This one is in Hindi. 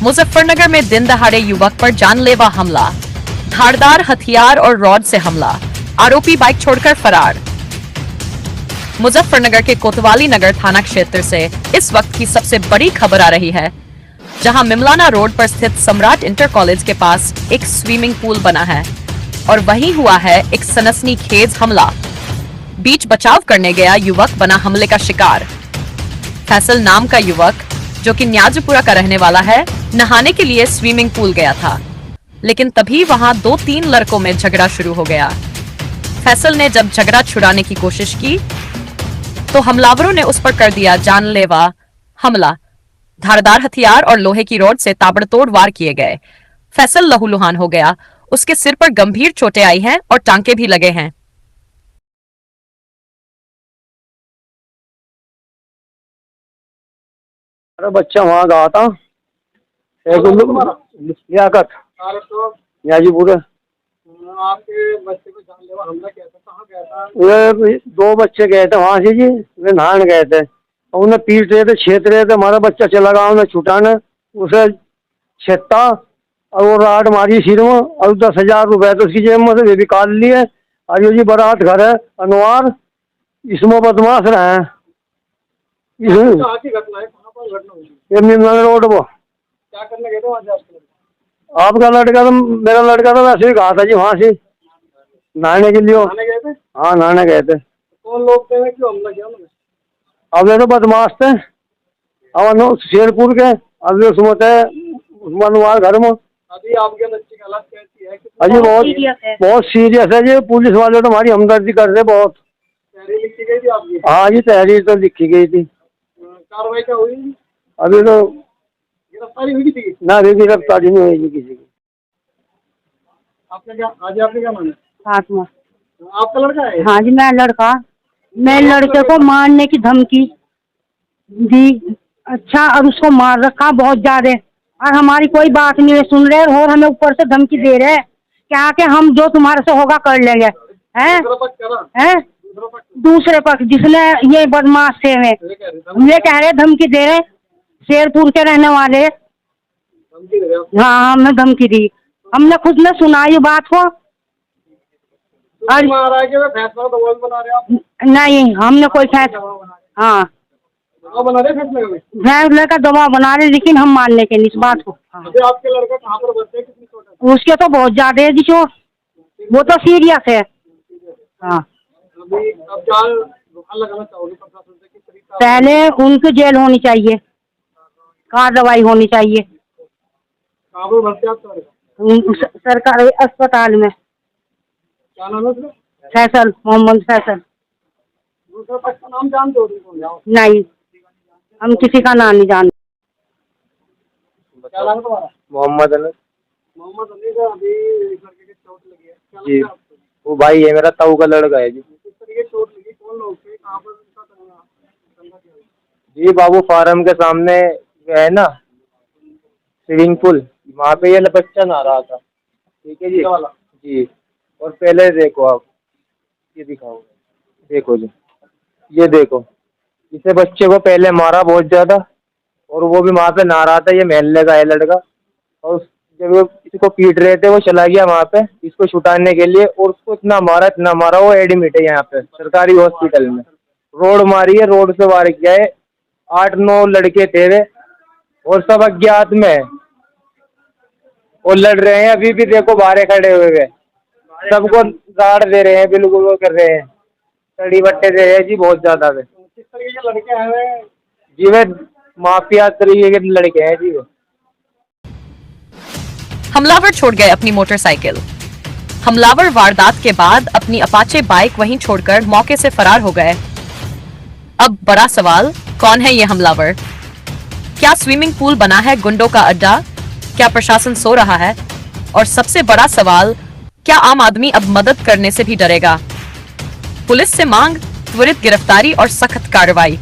मुजफ्फरनगर में दिन दहाड़े युवक पर जानलेवा हमला, धारदार हथियार और रॉड से हमला, आरोपी बाइक छोड़कर फरार। मुजफ्फरनगर के कोतवाली नगर थाना क्षेत्र से इस वक्त की सबसे बड़ी खबर आ रही है, जहां मिमलाना रोड पर स्थित सम्राट इंटर कॉलेज के पास एक स्विमिंग पूल बना है और वहीं हुआ है एक सनसनीखेज हमला। बीच बचाव करने गया युवक बना हमले का शिकार। फैसल नाम का युवक, जो कि न्याजपुरा का रहने वाला है, नहाने के लिए स्विमिंग पूल गया था, लेकिन तभी वहां 2-3 लड़कों में झगड़ा शुरू हो गया। फैसल ने जब झगड़ा छुड़ाने की कोशिश की तो हमलावरों ने उस पर कर दिया जानलेवा हमला। धारदार हथियार और लोहे की रॉड से ताबड़तोड़ वार किए गए। फैसल लहूलुहान हो गया। उसके सिर पर गंभीर चोटें आई हैं और टांके भी लगे हैं। अरे बच्चा वहाँ गया था लियाकत न्याजीपुर। आपके बच्चे को जानलेवा हमला किया था, कहाँ गया था? वे 2 बच्चे गए थे वहाँ से जी, वे नहाने गए थे और उन्हें पीट रहे थे, छेद रहे थे। हमारा बच्चा चला गया उन्हें छुटाने, उसे छेदता और वो राड मारी सिर में और 10,000 रुपए तो उसकी जेब में से वे भी काट लिए। और ये जी बारात घर है अनवार, इसमें बदमाश रहे हैं। कहाँ की घटना है, कहाँ पर घटना हुई? ये मिमलाना रोड वो क्या करने गए थे वहाँ से आपके? आपका लड़का तो मेरा लड़का तो वैसे ही कहा था जी वहाँ से नहाने के लिए। नहाने गए थे? हाँ नहाने गए थे। कौन लोग थे, क्यों हमला किया उन्होंने? अब ये तो बदमाश थे, अब शेरपुर के, अब उसमें थे मनवार घर में। अभी आपके बच्चे की हालत कैसी है? अजी बहुत सीरियस है जी। पुलिस वाले तो हमारी हमदर्दी कर रहे बहुत। तहरीर लिखी गई थी आपकी? हाँ जी तहरीर तो लिखी गई थी। कार्रवाई क्या हुई? अभी तो गिरफ्तारी हुई थी? ना अभी गिरफ्तारी नहीं हुई किसी की। आपने क्या माना? फातिमा। आपका लड़का है? हाँ जी मैं लड़का, मैं लड़के को मारने की धमकी दी। अच्छा, और उसको मार रखा बहुत ज्यादा, और हमारी कोई बात नहीं है सुन रहे, और हमें ऊपर से धमकी दे रहे हैं क्या कि हम जो तुम्हारे से होगा कर लेंगे। हैं दूसरे पक्ष जिसने ये बदमाश थे ये कह रहे धमकी दे रहे, शेरपुर के रहने वाले। हाँ हमने धमकी दी, हमने खुद ने सुना ये बात को। और फैसला दबाव बना रहे आप? नहीं हमने कोई फैसला, हाँ बना रहे फैसले का दबाव बना रहे, लेकिन हम मानने के नहीं इस बात को। हाँ। अभी आपके लड़का कहाँ पर बचते हैं, कितनी चोट है? उसके तो बहुत ज्यादा है जी चोट, वो तो सीरियस है। हाँ अभी अब क्या रुकान लगाना चाहोगे प्रशासन से, किस तरीके? पहले उनकी जेल होनी चाहिए, कार्रवाई होनी चाहिए। कहाँ पर भर्ती आप? सरकारी अस्पताल में। क्या नाम है उसका? फैसल, मोहम्मद फैसल। दूसरा पक्ष का नाम जानते हो? नहीं हम किसी का नाम नहीं जानते। क्या नाम है तुम्हारा? मोहम्मद अनस। मोहम्मद अली का अभी एक लड़के की चोट लगी है, क्या जी लगता है आपको? वो भाई है मेरा, ताऊ का लड़का है जी। किस तरीके चोट लगी, कौन लोग थे, कहाँ पर उनका धंधा क्या है? जी बाबू फार्म के सामने है ना स्विमिंग पूल, वहाँ पे ये बच्चा नहा रहा था। ठीक है जी जी। और पहले देखो आप, ये दिखाओ, देखो जी, ये देखो, इसे बच्चे को पहले मारा बहुत ज्यादा, और वो भी वहाँ पे नहा रहा था। ये महल्ले का है लड़का, और जब वो इसको पीट रहे थे वो चला गया वहाँ पे इसको छुटाने के लिए, और उसको इतना मारा वो एडमिट है यहाँ पे सरकारी हॉस्पिटल में। रोड मारी है, रोड से वार किया है। 8-9 लड़के थे वे, और सब अज्ञात में है और लड़ रहे हैं। अभी भी देखो बाहर खड़े हुए वे, सबको गाड़ दे रहे हैं, बिल्कुल वो कर रहे हैं, तड़ी बट्टे दे रहे हैं जी बहुत ज्यादा वे। किस तरीके के लड़के हैं? जी वे माफिया तरीके के लड़के हैं जी वो। हमलावर छोड़ गए अपनी मोटरसाइकिल। हमलावर वारदात के बाद अपनी अपाचे बाइक वहीं छोड़कर मौके से फरार हो गए। अब बड़ा सवाल, कौन है ये हमलावर? क्या स्विमिंग पूल बना है गुंडों का अड्डा? क्या प्रशासन सो रहा है? और सबसे बड़ा सवाल, क्या आम आदमी अब मदद करने से भी डरेगा? पुलिस से मांग त्वरित गिरफ्तारी और सख्त कार्रवाई।